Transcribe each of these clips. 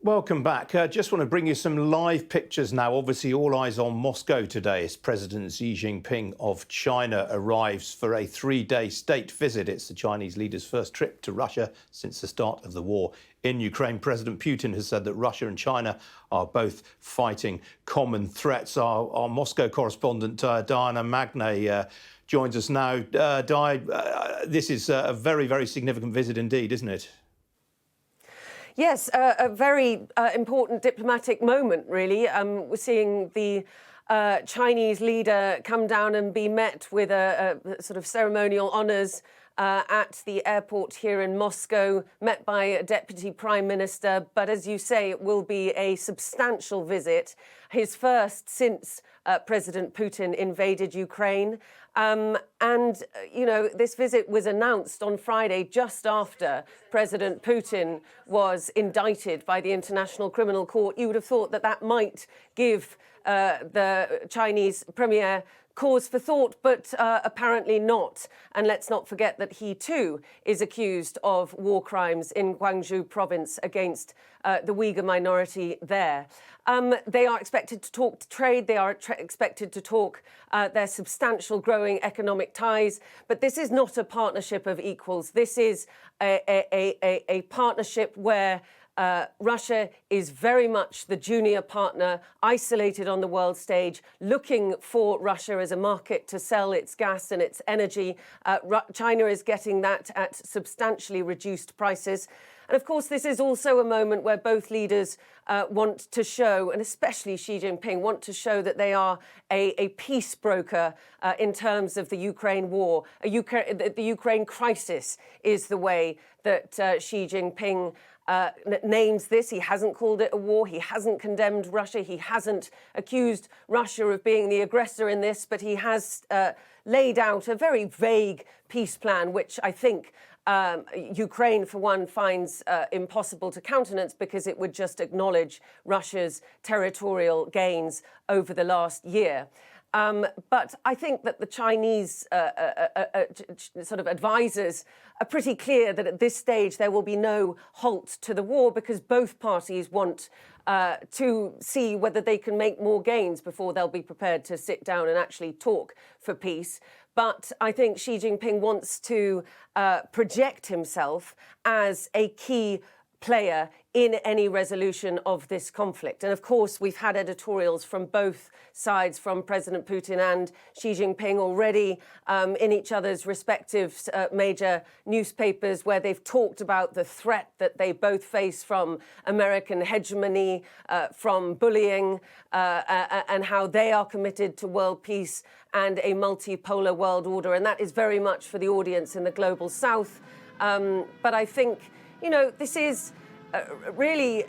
Welcome back. Just want to bring you some live pictures now. Obviously, all eyes on Moscow today as President Xi Jinping of China arrives for a three-day state visit. It's the Chinese leader's first trip to Russia since the start of the war in Ukraine. President Putin has said that Russia and China are both fighting common threats. Our Moscow correspondent, Diana Magnay, joins us now. This is a very, very significant visit indeed, isn't it? Yes, a very important diplomatic moment, really. We're seeing the Chinese leader come down and be met with a sort of ceremonial honours at the airport here in Moscow, met by a deputy prime minister. But as you say, it will be a substantial visit, his first since President Putin invaded Ukraine. You know, this visit was announced on Friday just after President Putin was indicted by the International Criminal Court. You would have thought that that might give the Chinese premier cause for thought, but apparently not. And let's not forget that he too is accused of war crimes in Guangzhou province against the Uyghur minority there. They are expected to talk trade. They are expected to talk their substantial growing economic ties. But this is not a partnership of equals. This is a partnership where Russia is very much the junior partner, isolated on the world stage, looking for Russia as a market to sell its gas and its energy. China is getting that at substantially reduced prices. And of course, this is also a moment where both leaders want to show, and especially Xi Jinping, want to show that they are a peace broker in terms of the Ukraine war. The Ukraine crisis is the way that Xi Jinping names this. He hasn't called it a war. He hasn't condemned Russia. He hasn't accused Russia of being the aggressor in this, but he has laid out a very vague peace plan, which I think Ukraine, for one, finds impossible to countenance because it would just acknowledge Russia's territorial gains over the last year. But I think that the Chinese sort of advisors are pretty clear that at this stage there will be no halt to the war because both parties want to see whether they can make more gains before they'll be prepared to sit down and actually talk for peace. But I think Xi Jinping wants to project himself as a key player in any resolution of this conflict. And of course, we've had editorials from both sides, from President Putin and Xi Jinping already in each other's respective major newspapers, where they've talked about the threat that they both face from American hegemony, from bullying, and how they are committed to world peace and a multipolar world order. And that is very much for the audience in the global south. But I think, you know, this is really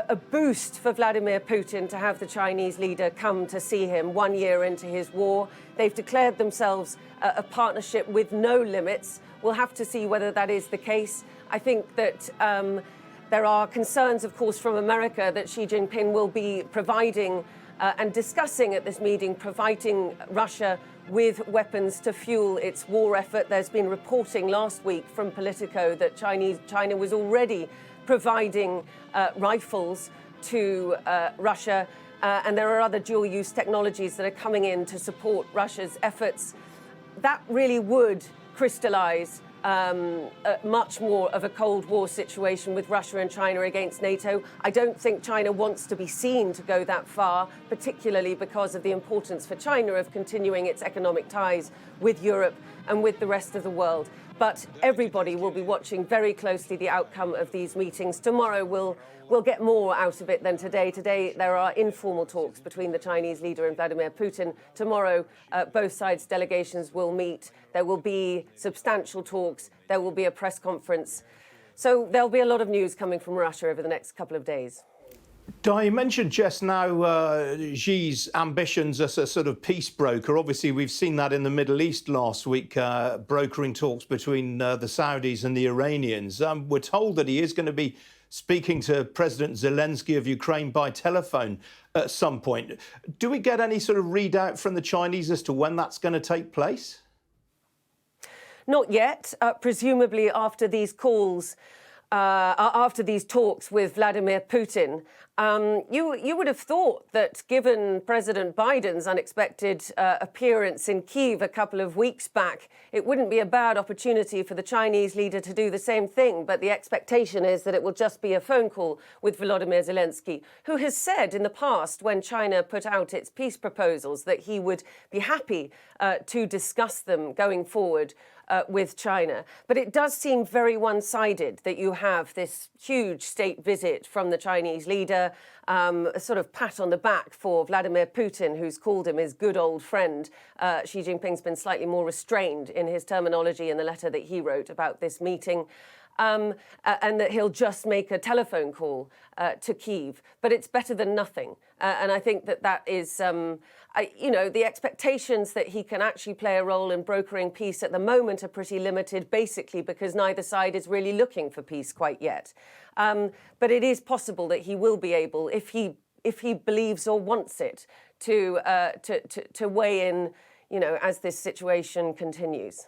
a boost for Vladimir Putin to have the Chinese leader come to see him 1 year into his war. They've declared themselves a partnership with no limits. We'll have to see whether that is the case. I think that there are concerns, of course, from America that Xi Jinping will be providing and discussing at this meeting, providing Russia with weapons to fuel its war effort. There's been reporting last week from Politico that China was already providing rifles to Russia, and there are other dual-use technologies that are coming in to support Russia's efforts. That really would crystallize much more of a Cold War situation with Russia and China against NATO. I don't think China wants to be seen to go that far, particularly because of the importance for China of continuing its economic ties with Europe and with the rest of the world. But everybody will be watching very closely the outcome of these meetings. Tomorrow we'll get more out of it than today. Today there are informal talks between the Chinese leader and Vladimir Putin. Tomorrow both sides' delegations will meet. There will be substantial talks. There will be a press conference. So there'll be a lot of news coming from Russia over the next couple of days. Di, you mentioned just now Xi's ambitions as a sort of peace broker. Obviously, we've seen that in the Middle East last week, brokering talks between the Saudis and the Iranians. We're told that he is going to be speaking to President Zelensky of Ukraine by telephone at some point. Do we get any sort of readout from the Chinese as to when that's going to take place? Not yet. Presumably after these calls after these talks with Vladimir Putin. You would have thought that, given President Biden's unexpected appearance in Kyiv a couple of weeks back, it wouldn't be a bad opportunity for the Chinese leader to do the same thing. But the expectation is that it will just be a phone call with Volodymyr Zelensky, who has said in the past, when China put out its peace proposals, that he would be happy to discuss them going forward with China. But it does seem very one-sided that you have this huge state visit from the Chinese leader, a sort of pat on the back for Vladimir Putin, who's called him his good old friend. Xi Jinping's been slightly more restrained in his terminology in the letter that he wrote about this meeting. And that he'll just make a telephone call to Kyiv. But it's better than nothing. And I think that is, the expectations that he can actually play a role in brokering peace at the moment are pretty limited, basically because neither side is really looking for peace quite yet. But it is possible that he will be able, if he believes or wants it, to weigh in, as this situation continues.